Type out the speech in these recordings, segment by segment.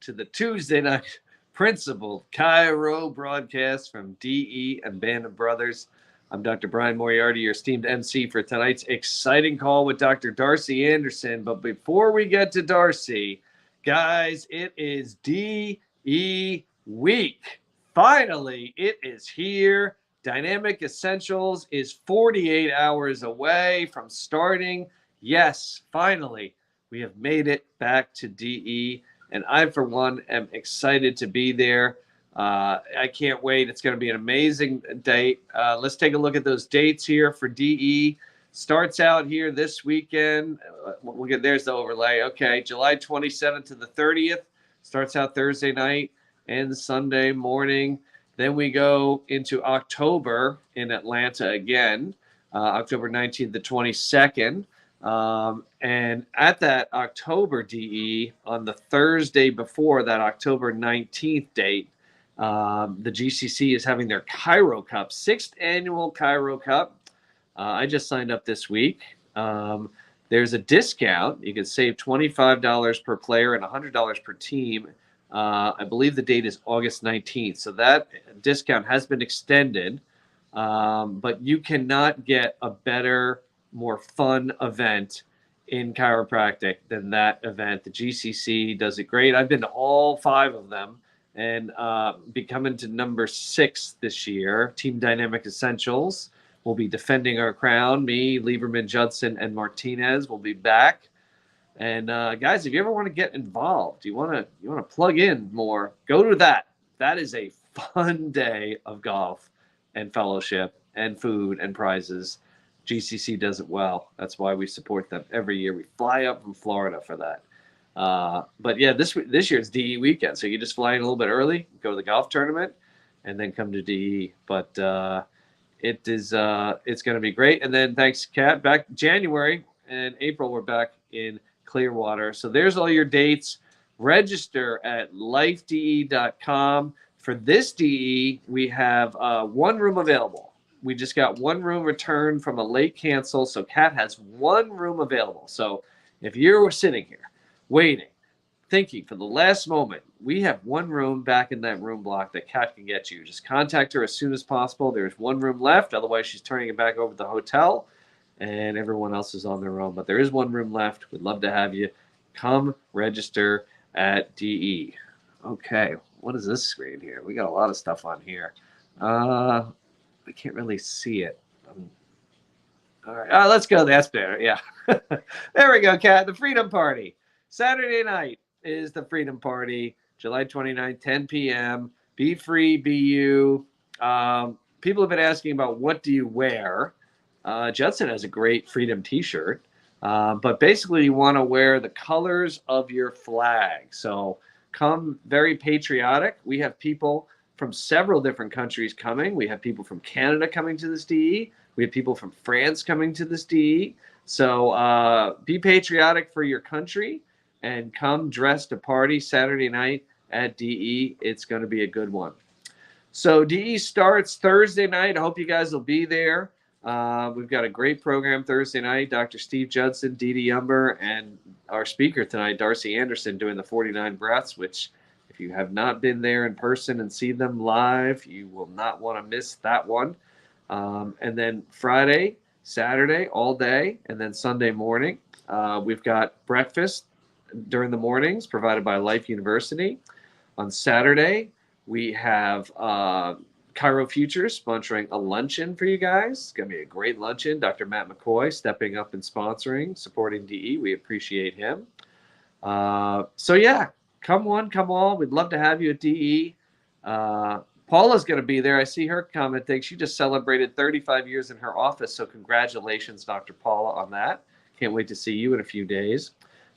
to the Tuesday night principal Chiro broadcast from DE and Band of Brothers. I'm Dr. Brian Moriarty, your esteemed MC for tonight's exciting call with Dr. Darcy Andersen. But before we get to Darcy, guys, it is DE week. Finally, it is here. Dynamic Essentials is 48 hours away from starting. Yes, finally, we have made it back to DE, and I, for one, am excited to be there. I can't wait. It's going to be an amazing date. Let's take a look at those dates here for DE. Starts out here this weekend. We'll get, there's the overlay. Okay, July 27th to the 30th. Starts out Thursday night and Sunday morning. Then we go into October in Atlanta again, October 19th to 22nd. And at that October DE, on the Thursday before that October 19th date, the GCC is having their Chiro Cup, 6th annual Chiro Cup. I just signed up this week. There's a discount. You can save $25 per player and $100 per team. I believe the date is August 19th. So that discount has been extended, but you cannot get a better, more fun event in chiropractic than that event. The GCC does it great. I've been to all 5 of them and be coming to number 6 this year. Team Dynamic Essentials will be defending our crown. Me, Lieberman, Judson, and Martinez will be back. And guys, if you ever want to get involved, you want to plug in more, go to that. That is a fun day of golf and fellowship and food and prizes. GCC does it well. That's why we support them every year. We fly up from Florida for that. But yeah, this year's DE weekend, so you just fly in a little bit early, go to the golf tournament, and then come to DE. But it's going to be great. And then thanks, Kat. Back January and April, we're back in Clearwater. So there's all your dates. Register at lifede.com. For this DE, we have 1 room available. We just got 1 room returned from a late cancel, so Kat has 1 room available. So if you're sitting here waiting, thinking for the last moment, we have 1 room back in that room block that Kat can get you. Just contact her as soon as possible. There's 1 room left. Otherwise, she's turning it back over to the hotel, and everyone else is on their own. But there is 1 room left. We'd love to have you. Come register at DE. Okay, what is this screen here? We got a lot of stuff on here. I can't really see it. All right, let's go. That's better. Yeah. There we go, Kat. The Freedom Party. Saturday night is the Freedom Party, July 29th, 10 p.m. Be free, be you. People have been asking about what do you wear. Judson has a great Freedom t-shirt. But basically, you want to wear the colors of your flag. So come very patriotic. We have people from several different countries coming. We have people from Canada coming to this DE. We have people from France coming to this DE. So be patriotic for your country and come dressed to party Saturday night at DE. It's going to be a good one. So DE starts Thursday night. I hope you guys will be there. We've got a great program Thursday night. Dr. Steve Judson, Dee Dee Umber, and our speaker tonight, Darcy Andersen, doing the 49 breaths, which if you have not been there in person and see them live, you will not want to miss that one. And then Friday, Saturday, all day, and then Sunday morning, we've got breakfast during the mornings provided by Life University. On Saturday, we have Chiro Futures sponsoring a luncheon for you guys. It's going to be a great luncheon. Dr. Matt McCoy stepping up and sponsoring, supporting DE. We appreciate him. So, yeah. Come one, come all. We'd love to have you at DE. Paula's going to be there. I see her commenting. She just celebrated 35 years in her office, so congratulations, Dr. Paula, on that. Can't wait to see you in a few days.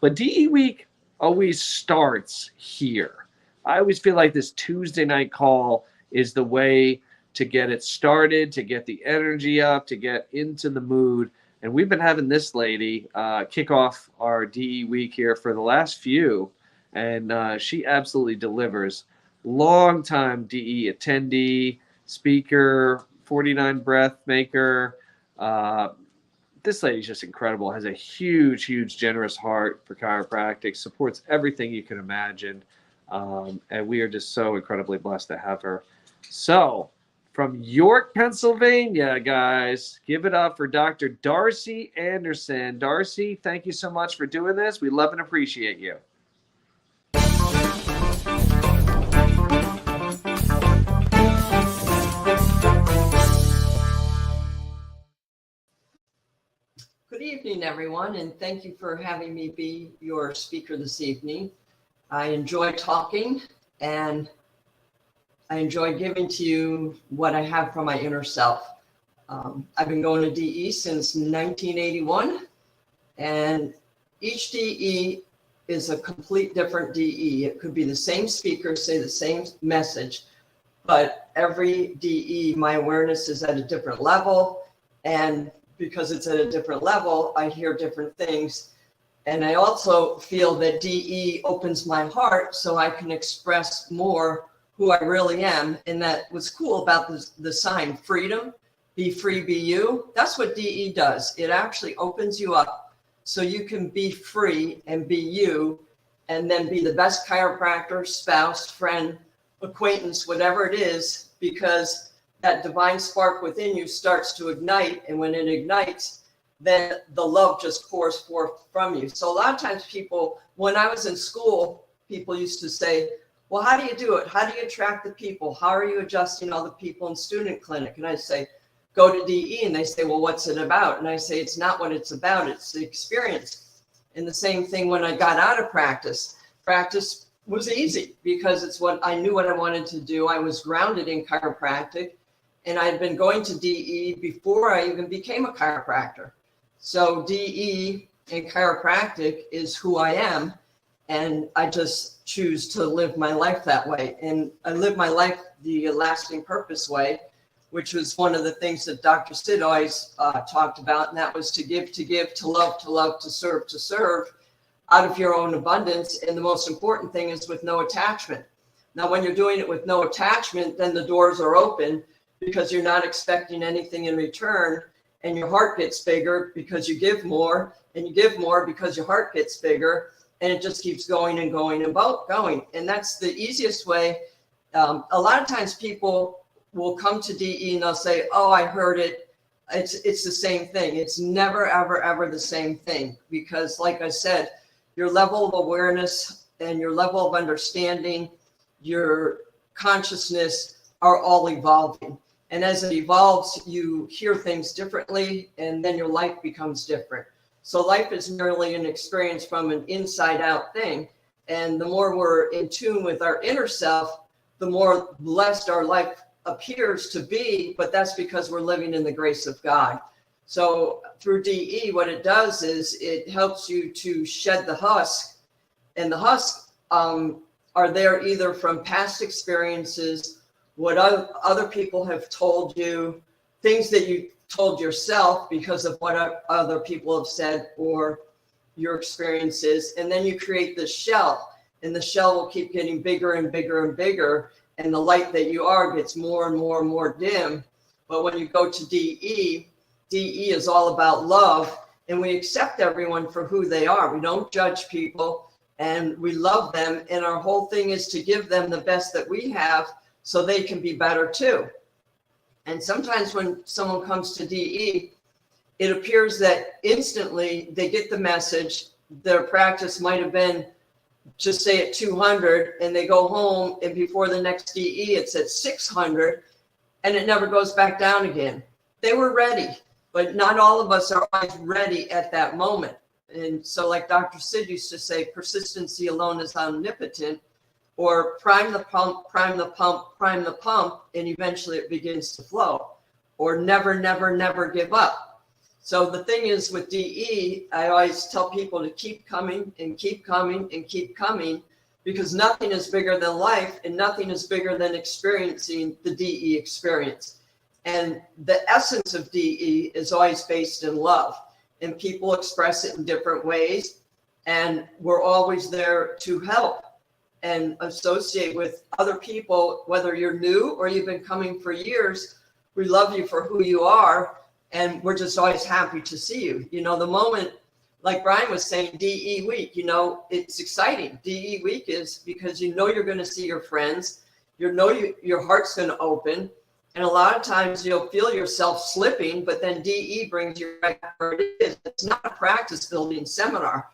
But DE Week always starts here. I always feel like this Tuesday night call is the way to get it started, to get the energy up, to get into the mood. And we've been having this lady kick off our DE Week here for the last few. And she absolutely delivers. Long-time DE attendee, speaker, 49 breath maker. This lady's just incredible. Has a huge, huge, generous heart for chiropractic. Supports everything you can imagine. And we are just so incredibly blessed to have her. So, from York, Pennsylvania, guys, give it up for Dr. Darcy Andersen. Darcy, thank you so much for doing this. We love and appreciate you. Good evening, everyone, and thank you for having me be your speaker this evening. I enjoy talking, and I enjoy giving to you what I have from my inner self. I've been going to DE since 1981, and each DE is a complete different DE. It could be the same speaker, say the same message, but every DE, my awareness is at a different level, and because it's at a different level, I hear different things. And I also feel that DE opens my heart so I can express more who I really am. And that was cool about the sign, freedom, be free, be you. That's what DE does. It actually opens you up so you can be free and be you, and then be the best chiropractor, spouse, friend, acquaintance, whatever it is, because that divine spark within you starts to ignite. And when it ignites, then the love just pours forth from you. So a lot of times people, when I was in school, people used to say, well, how do you do it? How do you attract the people? How are you adjusting all the people in student clinic? And I say, go to DE. And they say, well, what's it about? And I say, it's not what it's about. It's the experience. And the same thing when I got out of practice. Practice was easy because it's what I knew what I wanted to do. I was grounded in chiropractic. And I had been going to DE before I even became a chiropractor. So DE and chiropractic is who I am. And I just choose to live my life that way. And I live my life the lasting purpose way, which was one of the things that Dr. Sid always talked about. And that was to give, to love, to serve out of your own abundance. And the most important thing is with no attachment. Now, when you're doing it with no attachment, then the doors are open, because you're not expecting anything in return, and your heart gets bigger because you give more, and you give more because your heart gets bigger, and it just keeps going and going and going. And that's the easiest way. A lot of times people will come to DE and they'll say, oh, I heard it. It's the same thing. It's never, ever, ever the same thing, because like I said, your level of awareness and your level of understanding, your consciousness are all evolving. And as it evolves, you hear things differently, and then your life becomes different. So life is merely an experience from an inside out thing. And the more we're in tune with our inner self, the more blessed our life appears to be, but that's because we're living in the grace of God. So through DE, what it does is it helps you to shed the husk, and the husk are there either from past experiences, what other people have told you, things that you told yourself because of what other people have said, or your experiences. And then you create this shell, and the shell will keep getting bigger and bigger and bigger. And the light that you are gets more and more and more dim. But when you go to DE, DE is all about love, and we accept everyone for who they are. We don't judge people, and we love them. And our whole thing is to give them the best that we have, so they can be better too. And sometimes when someone comes to DE, it appears that instantly they get the message. Their practice might have been, just say at 200, and they go home, and before the next DE, it's at 600, and it never goes back down again. They were ready, but not all of us are always ready at that moment. And so like Dr. Sid used to say, persistency alone is omnipotent. Or prime the pump, prime the pump, prime the pump, and eventually it begins to flow. Or never, never, never give up. So the thing is with DE, I always tell people to keep coming and keep coming and keep coming, because nothing is bigger than life, and nothing is bigger than experiencing the DE experience. And the essence of DE is always based in love, and people express it in different ways. And we're always there to help and associate with other people, whether you're new or you've been coming for years. We love you for who you are, and we're just always happy to see you. You know, the moment like Brian was saying, DE week, it's exciting. DE week is because you're going to see your friends, your heart's going to open. And a lot of times you'll feel yourself slipping, but then DE brings you right where it is. It's not a practice building seminar.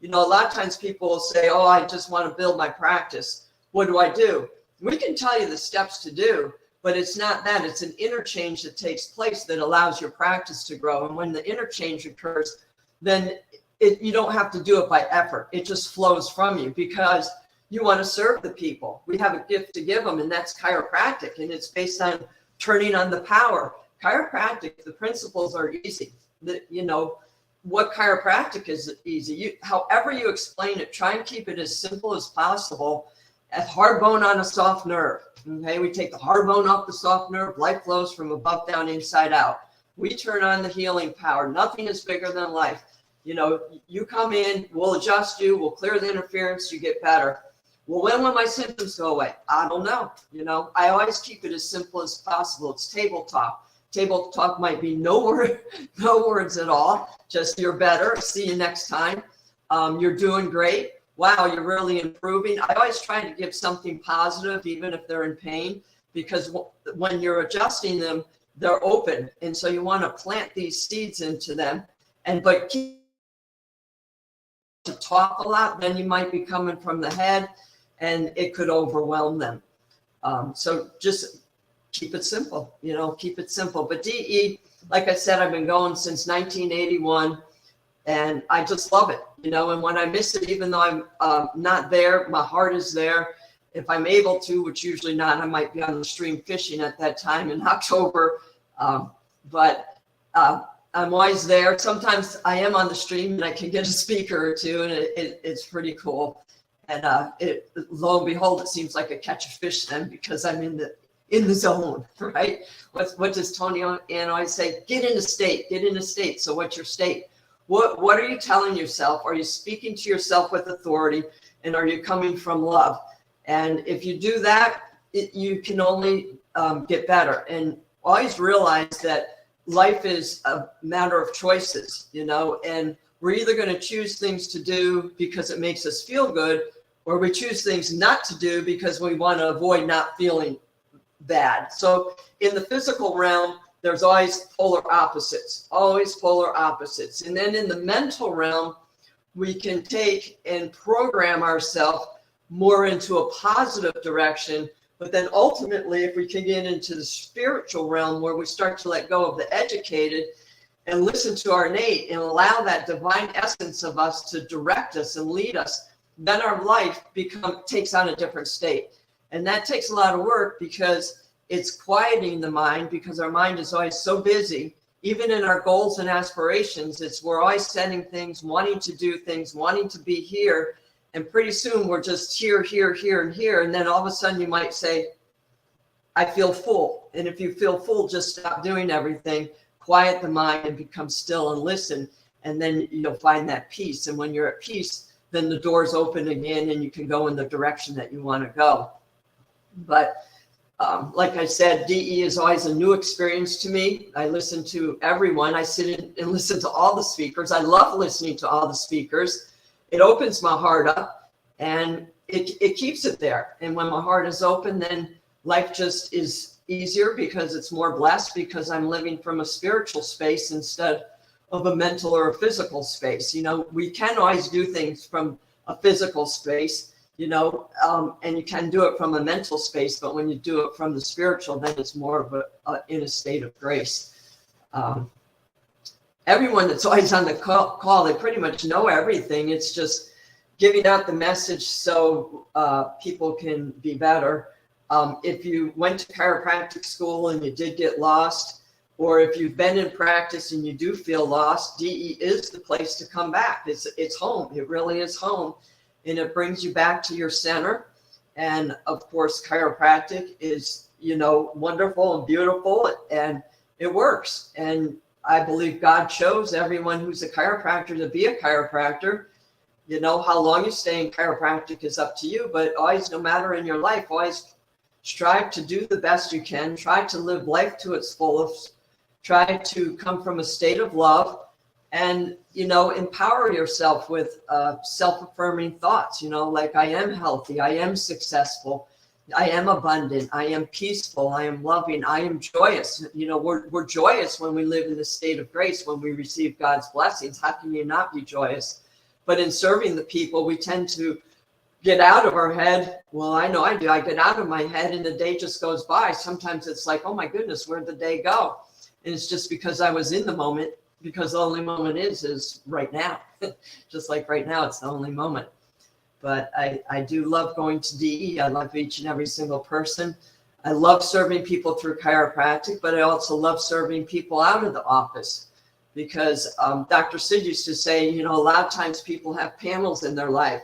A lot of times people will say, oh, I just want to build my practice. What do I do? We can tell you the steps to do, but it's not that. It's an interchange that takes place that allows your practice to grow. And when the interchange occurs, then you don't have to do it by effort. It just flows from you because you want to serve the people. We have a gift to give them, and that's chiropractic. And it's based on turning on the power. Chiropractic, the principles are easy. What chiropractic is easy. However you explain it, try and keep it as simple as possible. A hard bone on a soft nerve. Okay, we take the hard bone off the soft nerve. Life flows from above down, inside out. We turn on the healing power. Nothing is bigger than life. You come in, we'll adjust you, we'll clear the interference, you get better. Well, when will my symptoms go away? I don't know. I always keep it as simple as possible. It's table talk. Table talk might be no words at all. Just you're better. See you next time. You're doing great. Wow, you're really improving. I always try to give something positive, even if they're in pain, because when you're adjusting them, they're open. And so you want to plant these seeds into them. But keep to talk a lot, then you might be coming from the head and it could overwhelm them. So just keep it simple, keep it simple. But DE, like I said, I've been going since 1981 and I just love it, and when I miss it, even though I'm not there, my heart is there. If I'm able to, which usually not, I might be on the stream fishing at that time in October. But I'm always there. Sometimes I am on the stream and I can get a speaker or two, and it's pretty cool. And lo and behold, it seems like I catch a fish then because I'm in the zone, right? What does Tony Ann always say? Get in a state. So what's your state? What are you telling yourself? Are you speaking to yourself with authority? And are you coming from love? And if you do that, you can only get better. And always realize that life is a matter of choices, and we're either going to choose things to do because it makes us feel good, or we choose things not to do because we want to avoid not feeling bad. So in the physical realm, there's always polar opposites. And then in the mental realm, we can take and program ourselves more into a positive direction. But then ultimately, if we can get into the spiritual realm where we start to let go of the educated and listen to our innate and allow that divine essence of us to direct us and lead us, then our life takes on a different state. And that takes a lot of work because it's quieting the mind, because our mind is always so busy. Even in our goals and aspirations, we're always setting things, wanting to do things, wanting to be here. And pretty soon we're just here, and here. And then all of a sudden you might say, I feel full. And if you feel full, just stop doing everything, quiet the mind and become still and listen. And then you'll find that peace. And when you're at peace, then the doors open again and you can go in the direction that you want to go. But like I said, DE is always a new experience to me. I listen to everyone. I sit in and listen to all the speakers. I love listening to all the speakers. It opens my heart up and it keeps it there. And when my heart is open, then life just is easier because it's more blessed, because I'm living from a spiritual space instead of a mental or a physical space. We can always do things from a physical space, and you can do it from a mental space, but when you do it from the spiritual, then it's more of in a state of grace. Everyone that's always on the call, they pretty much know everything. It's just giving out the message so people can be better. If you went to chiropractic school and you did get lost, or if you've been in practice and you do feel lost, DE is the place to come back. It's home. It really is home. And it brings you back to your center. And of course, chiropractic is, wonderful and beautiful, and it works. And I believe God chose everyone who's a chiropractor to be a chiropractor. How long you stay in chiropractic is up to you, but always, no matter in your life, always strive to do the best you can. Try to live life to its fullest. Try to come from a state of love. and, empower yourself with self-affirming thoughts, like I am healthy, I am successful, I am abundant, I am peaceful, I am loving, I am joyous. We're joyous when we live in the state of grace, when we receive God's blessings. How can you not be joyous? But in serving the people, we tend to get out of our head. Well, I know I do. I get out of my head and the day just goes by. Sometimes it's like, oh my goodness, where'd the day go? And it's just because I was in the moment, because the only moment is right now. Just like right now, it's the only moment. But I do love going to DE. I love each and every single person. I love serving people through chiropractic, but I also love serving people out of the office, because Dr. Sid used to say, a lot of times people have panels in their life,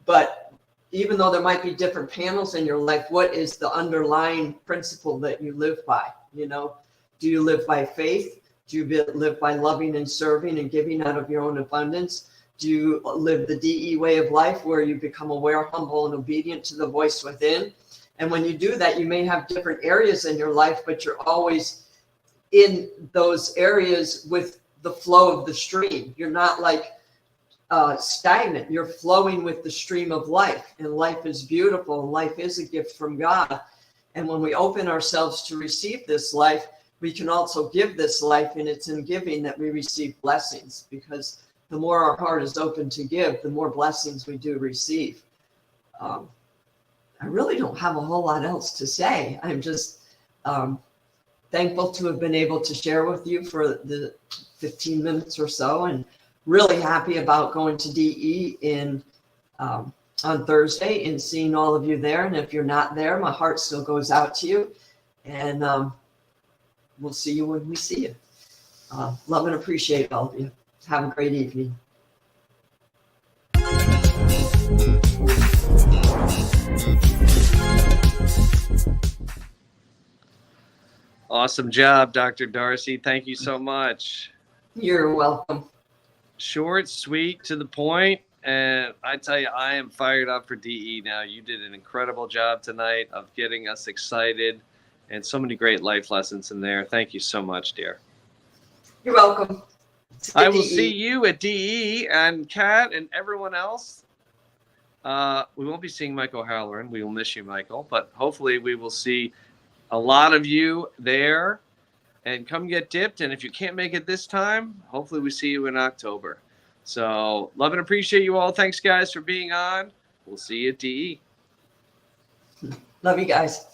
but even though there might be different panels in your life, what is the underlying principle that you live by? Do you live by faith? Do you live by loving and serving and giving out of your own abundance? Do you live the DE way of life, where you become aware, humble, and obedient to the voice within? And when you do that, you may have different areas in your life, but you're always in those areas with the flow of the stream. You're not like stagnant. You're flowing with the stream of life, and life is beautiful, and life is a gift from God. And when we open ourselves to receive this life, we can also give this life, and it's in giving that we receive blessings, because the more our heart is open to give, the more blessings we do receive. I really don't have a whole lot else to say. I'm just thankful to have been able to share with you for the 15 minutes or so, and really happy about going to DE on Thursday and seeing all of you there. And if you're not there, my heart still goes out to you. And we'll see you when we see you. Love and appreciate all of you. Have a great evening. Awesome job, Dr. Darcy. Thank you so much. You're welcome. Short, sweet, to the point. And I tell you, I am fired up for DE now. You did an incredible job tonight of getting us excited, and so many great life lessons in there. Thank you so much, dear. You're welcome. I will see you at DE, and Kat and everyone else. We won't be seeing Michael Halloran. We will miss you, Michael, but hopefully we will see a lot of you there, and come get dipped. And if you can't make it this time, hopefully we see you in October. So love and appreciate you all. Thanks, guys, for being on. We'll see you at DE. Love you guys.